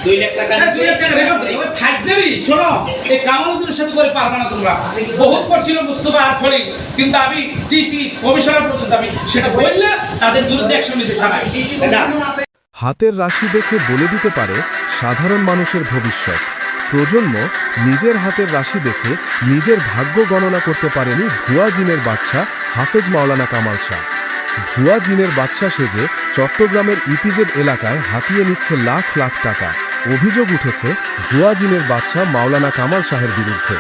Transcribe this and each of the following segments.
2 লাখ টাকা নিছি 2 লাখ টাকা রেকর্ড করে থাক দেবি শোনো এই কামালউদ্দিনের সাথে করে পারবে না তোমরা বহুত করছিল মুস্তাফা আর খলিল কিন্তু আমি টিসি কমিশনার পর্যন্ত আমি সেটা বললে তাদের বিরুদ্ধে অ্যাকশন নিতে থানায় হাতের রাশি দেখে বলে দিতে পারে সাধারণ মানুষের ভবিষ্যৎ। প্রজন্ম নিজের হাতের রাশি দেখে নিজের ভাগ্য গণনা করতে পারেনি ভুয়া জিনের বাদশা হাফেজ মাওলানা কামাল শাহ। ভুয়া জিনের বাদশা সেজে চট্টগ্রামের ইপিজেড এলাকায় হাতিয়ে নিচ্ছে লাখ লাখ টাকা। অভিযোগ উঠেছে ভুয়া জিনের বাদশা মাওলানা কামাল শাহের বিরুদ্ধে।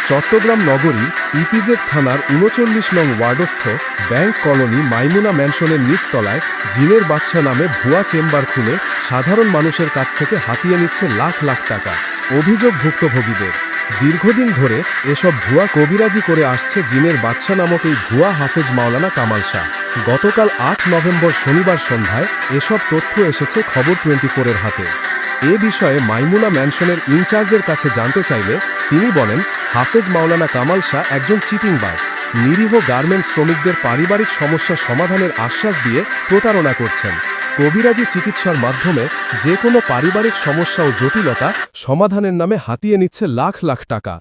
চট্টগ্রাম নগরী ইপিজেড থানার ৩৯ নং ওয়ার্ডস্থ ব্যাংক কলোনি মাইমুনা ম্যানশনের নিচতলায় জিনের বাদশা নামে ভুয়া চেম্বার খুলে সাধারণ মানুষের কাছ থেকে হাতিয়ে নিচ্ছে লাখ লাখ টাকা। অভিযোগ ভুক্তভোগীদের দীর্ঘদিন ধরে এসব ভুয়া কবিরাজি করে আসছে জিনের বাদশা নামক এই ভুয়া হাফেজ মাওলানা কামাল শাহ। গতকাল ৮ নভেম্বর শনিবার সন্ধ্যায় এসব তথ্য এসেছে খবর 24 এর হাতে। এ বিষয়ে মাইমুনা ম্যানশনের ইনচার্জের কাছে জানতে চাইলে তিনি বলেন, হাফেজ মাওলানা কামাল শাহ একজন চিটিংবাজ, নিরীহ গার্মেন্টস শ্রমিকদের পারিবারিক সমস্যা সমাধানের আশ্বাস দিয়ে প্রতারণা করছেন। কবিরাজি চিকিৎসার মাধ্যমে যে কোনো পারিবারিক সমস্যা ও জটিলতা সমাধানের নামে হাতিয়ে নিচ্ছে লাখ লাখ টাকা।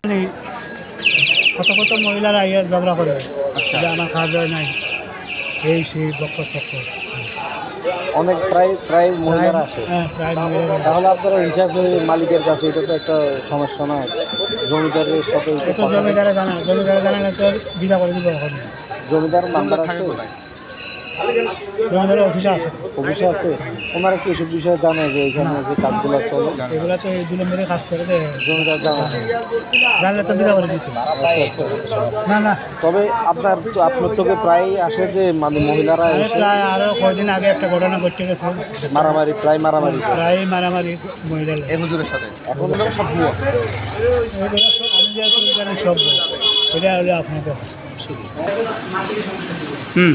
কত কত মহিলারা ইয়ে ঝগড়া করে যে আমার কাজ হয় নাই, এই সেই বক্ষ সক্ষ অনেক প্রায় মহিলারা আসে। হ্যাঁ, প্রায় মহিলারা। তাহলে আপনারা ইনচার্জ মালিকের কাছে এটা তো একটা সমস্যা নয়, জমিদারের সাথে তো জমিদারে জানা তো বিদা করে দিব। এখন জমিদার নাম্বার আছে, জমিদারের অফিসে আছে। অফিসে আছে, ওনারা কি এসব বিষয়ে জানে যে এখানে যে কাজগুলো চলে? এগুলো তো এই দিলে মেরে কাজ করে দেয়, জমিদার জানা জানলে তো বিদা করে দিত। না না, তবে আপনার চোখে প্রায় আসে যে মানে মহিলারা এসে প্রায় আরো কয়েকদিন আগে একটা ঘটনা ঘটে গেছে, মারামারি প্রায় মারামারি মহিলা হুজুরের সাথে। এখন সব ভুয়া, আমি যেহেতু জানি সব এটা হলে আপনাকে হুম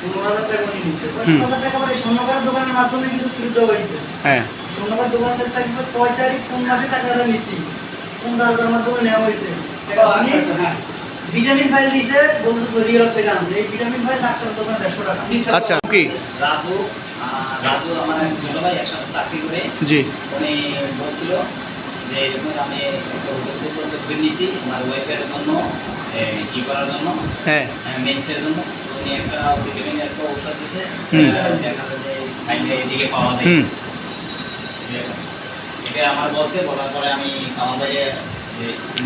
15,000 টাকা উনি নিচ্ছে। 15,000 টাকা মানে স্বর্ণকারের দোকানের মাধ্যমে কিন্তু ফেরত দেওয়া হয়েছে। হ্যাঁ, স্বর্ণকার দোকানদার কিন্তু কয় তারিখ কোন মাসে টাকাটা নিছি, কোন কাগজের মাধ্যমে নেওয়া হয়েছে। উনি ভিটামিন ফাইল দিয়েছে, বলতে সৌদি আরব থেকে আনছে। এই ভিটামিন ফাইল ডাক্তার দোকান 150 টাকা। আচ্ছা কি রাজু আমার এক ছোট ভাই একসাথে চাকরি করে, জি উনি বলছিল যে এরকম আমি একটা নিয়েছি আমার ওয়াইফের জন্য, কি করার জন্য, হ্যাঁ মেন্সের জন্য। উনি একটা ভিটামিনের একটা ঔষধ দিছে, দেখা যায় যে ফাইলে এদিকে পাওয়া যায়। এটা আমার বলছে, বলার পরে আমি কামাল ভাইয়ে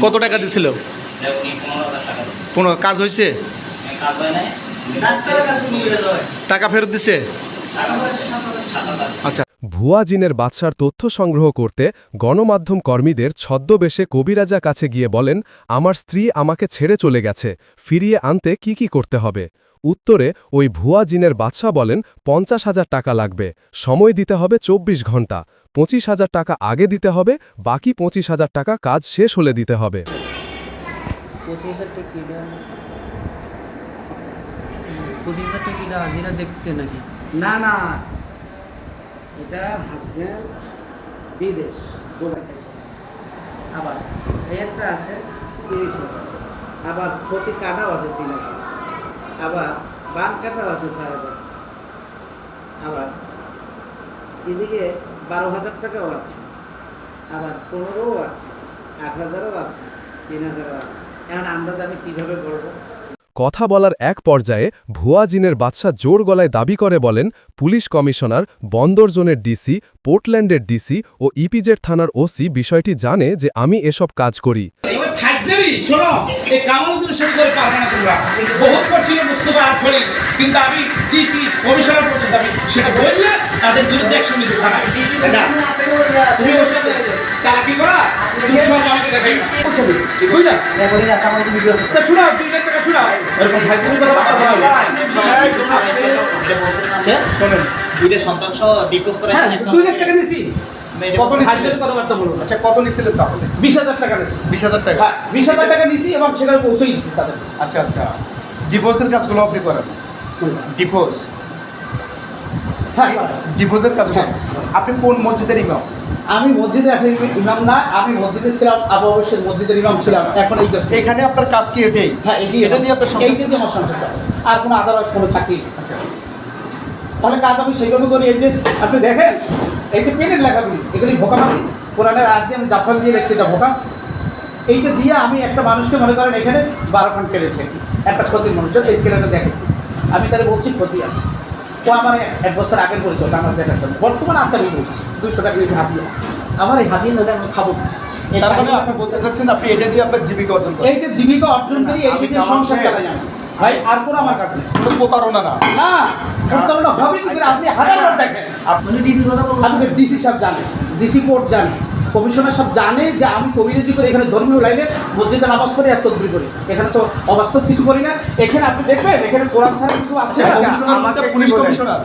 কত টাকা দিছিল? উনি 15,000 টাকা দিচ্ছে। কোনো কাজ হয়েছে? কাজ হয় নাই, ডাক্তারের কাছে নিয়ে যায়। টাকা ফেরত দিছে? টাকা পয়সা 7,000। আচ্ছা, ভুয়া জিনের বাদশার তথ্য সংগ্রহ করতে গণমাধ্যম কর্মীদের ছদ্মবেশে কবিরাজা কাছে গিয়ে বলেন, আমার স্ত্রী আমাকে ছেড়ে চলে গেছে, ফিরিয়ে আনতে কি করতে হবে? উত্তরে ওই ভুয়া জিনের বাদশা বলেন, 50,000 টাকা লাগবে, সময় দিতে হবে 24 ঘন্টা, 25,000 টাকা আগে দিতে হবে, বাকি 25,000 টাকা কাজ শেষ হলে দিতে হবে। 25,000 টাকা হাজিরা দেখতে নাকি? না না, এটা হাজব্যান্ড বিদেশ দুবাই, আবার একটা আছে 30,000, আবার প্রতি কাটাও আছে 3,000, আবার বান কাটাও আছে 6,000, আবার এদিকে 12,000 টাকাও আছে, আবার 15ও আছে, 8,000ও আছে, 3,000ও আছে। এখন আন্দাজ আমি কীভাবে করবো? কথা বলার এক পর্যায়ে ভুয়া জিনের বাদশা জোর গলায় দাবি করে বলেন, পুলিশ কমিশনার, বন্দর জোনের ডিসি, পোর্টল্যান্ডের ডিসি ও ইপিজেড থানার ওসি বিষয়টি জানে যে আমি এসব কাজ করি। থাক দেবি শোনো এই কামালউদ্দিনের সাথে করে পারবে না তোমরা বহুত করছিল মুস্তাফা আর খলিল কিন্তু আমি টিসি কমিশনার পর্যন্ত আমি সেটা বললে তাদের বিরুদ্ধে অ্যাকশন নিতে থানায়। তুমি ওর সাথে চালাকি করা তুমি সব আমাকে দেখাই না বুঝলা? তা শোনাও 2 লাখ টাকা শোনাও এরকম ভাই তুমি কথা বলা শোনেন দুইটা সন্তান সহ ডিপোজ করে 2 লাখ টাকা নিছি। কত নিছিলেন কথাবার্তা বলুন। আচ্ছা, কত নিছিলেন তাহলে? 20,000 টাকা নিছি। 20,000 টাকা? হ্যাঁ 20,000 টাকা নিছি এবং সেখানে পৌঁছেই দিছি তাদের। আচ্ছা, ডিভোর্সের কাজগুলো আপনি করেন? ডিভোর্স, হ্যাঁ ডিভোর্সের কাজ হ্যাঁ। আপনি কোন মসজিদের ইমাম? আমি মসজিদের এখন ইমাম না, আমি মসজিদে ছিলাম, আবু অবশ্যই মসজিদের ইমাম ছিলাম, এখন এই কাজ। এখানে আপনার কাজ কি এটাই? হ্যাঁ এটা নিয়ে আপনার এইটা দিয়ে আমার সংসার চলে, আর কোনো আদারওয়াইজ কোনো চাকরি নেই। আচ্ছা, তাহলে কাজ আমি সেইভাবে করি। এই যে আপনি দেখেন এই যে পেনের লেখাগুলি এগুলি ভোকাবাজি, কোরআনের আয়াত দিয়ে আমি জাফর দিয়ে লেখছি, এটা ভোকাস। এইটা দিয়ে আমি একটা মানুষকে মনে করেন এখানে 12 খান প্লেট লেখি, একটা ক্ষতির মানুষের এই ছেলেটা দেখেছি, আমি তাহলে বলছি ক্ষতি আছে। ও আমার 1 বছর আগের পরিচয় আমার দেখার জন্য, বর্তমানে আছে আমি বলছি 200 টাকা দিয়ে হাতিয়ে, আমার এই হাতিয়ে নিলে আমি খাবো না। তার মানে আপনি বলতে চাচ্ছেন আপনি এটা দিয়ে আপনার জীবিকা অর্জন করেন? এইটা জীবিকা অর্জন করি, এইটা দিয়ে সংসার চালাই আমি ভাই, আর কোনো আমার কাছে নেই। কোনো প্রতারণা না। না প্রতারণা হবে কি করে? আপনি হাজার বার দেখেন, উনি ডিসির কথা বলবেন। আপনি ডিসি সাহেব জানে, ডিসি কোর্ট জানে, কমিশনার সব জানে যে আমি কবিরাজি করে এখানে ধর্মীয় লাইনে মসজিদে নামাজ পড়ি আর তদবির করি, এখানে তো অবাস্তব কিছু করি না। এখানে আপনি দেখবেন এখানে কোরআন ছাড়া কিছু আছে না? কমিশনার বলতে পুলিশ কমিশনার?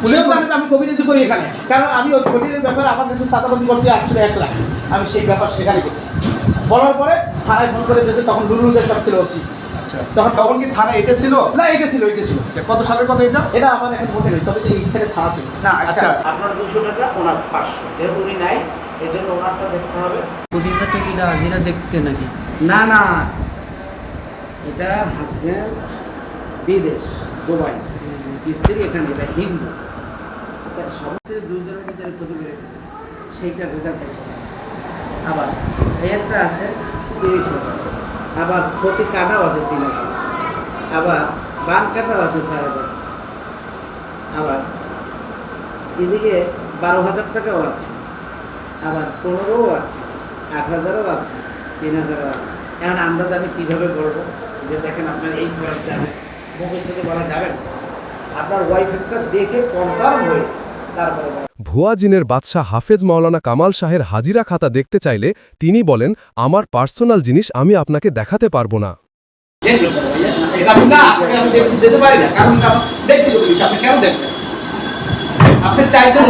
পুলিশ জানে যে আমি কবিরাজি করি এখানে, কারণ আমি ওই খটির ব্যাপারে আমার কাছে চাঁদাবাজি করতে আসছিল 1 লাখ, আমি সেই ব্যাপার সেখানে গেছি। বলার পরে থানায় ফোন করে দিয়েছে, তখন নুরুলদের সব ছিল ওসি। তখন কি থানা এটা ছিল? না এটা ছিল, এটা ছিল। কত সালের কথা এটা? এটা আমার এখন মনে নেই, তবে এইখানে থানা ছিল। না আচ্ছা, আপনার 200 টাকা, ওনার 500, যেহেতু উনি নাই এই জন্য ওনারটা দেখতে হবে। 25,000 টাকা এটা হাজিরা দেখতে নাকি? না না, এটা হাজব্যান্ড বিদেশ দুবাই, স্ত্রী এখানে, এটা হিন্দু, সমস্ত 2 জনের ভিতরে ক্ষতি করে গেছে, সেইটা রেজাল্ট পাইছে। আবার এই একটা আছে 30,000, আবার ক্ষতি কাটাও আছে 3,000, আবার বান কাটাও আছে 6,000, আবার এদিকে 12,000 টাকাও আছে, আবার 15ও আছে, 8,000ও আছে, 3,000ও আছে। এখন আন্দাজ আমি কীভাবে বলবো যে দেখেন আপনার এই খরচ যাবে, মুখের থেকে বলা যাবে না, আপনার ওয়াইফেরটা দেখে কনফার্ম হয়ে তারপরে বলা। ভুয়া জিনের বাদশাহ হাফেজ মাওলানা কামাল শাহের হাজিরা খাতা দেখতে চাইলে তিনি বলেন, আমার পার্সোনাল জিনিস আমি আপনাকে দেখাতে পারবো না। এটা আমি না, আপনাকে আমি দিতে পারি না, কারণ এটা আমার ব্যক্তিগত বিষয়, আপনি কেন দেখবেন? আপনি চাইছেন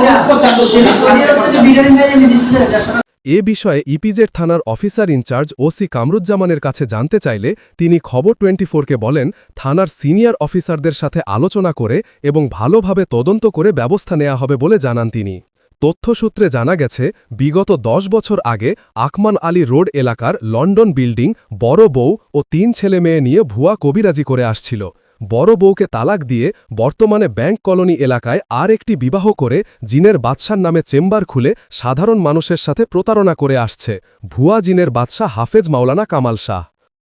ভিটামিন ফাইল আমি দিচ্ছি 150 টাকা। এ বিষয়ে ইপিজেড থানার অফিসার ইনচার্জ ওসি কামরুজ্জামানের কাছে জানতে চাইলে তিনি খবর 24কে বলেন, থানার সিনিয়র অফিসারদের সাথে আলোচনা করে এবং ভালোভাবে তদন্ত করে ব্যবস্থা নেওয়া হবে বলে জানান তিনি। তথ্যসূত্রে জানা গেছে, বিগত 10 বছর আগে আকমান আলী রোড এলাকার লন্ডন বিল্ডিং বড় বউ ও 3 ছেলে মেয়ে নিয়ে ভুয়া কবিরাজি করে আসছিল। বড় বউকে তালাক দিয়ে বর্তমানে ব্যাংক কলোনি এলাকায় আর একটি বিবাহ করে জিনের বাদশার নামে চেম্বার খুলে সাধারণ মানুষের সাথে প্রতারণা করে আসছে ভুয়া জিনের বাদশা হাফেজ মাওলানা কামাল শাহ।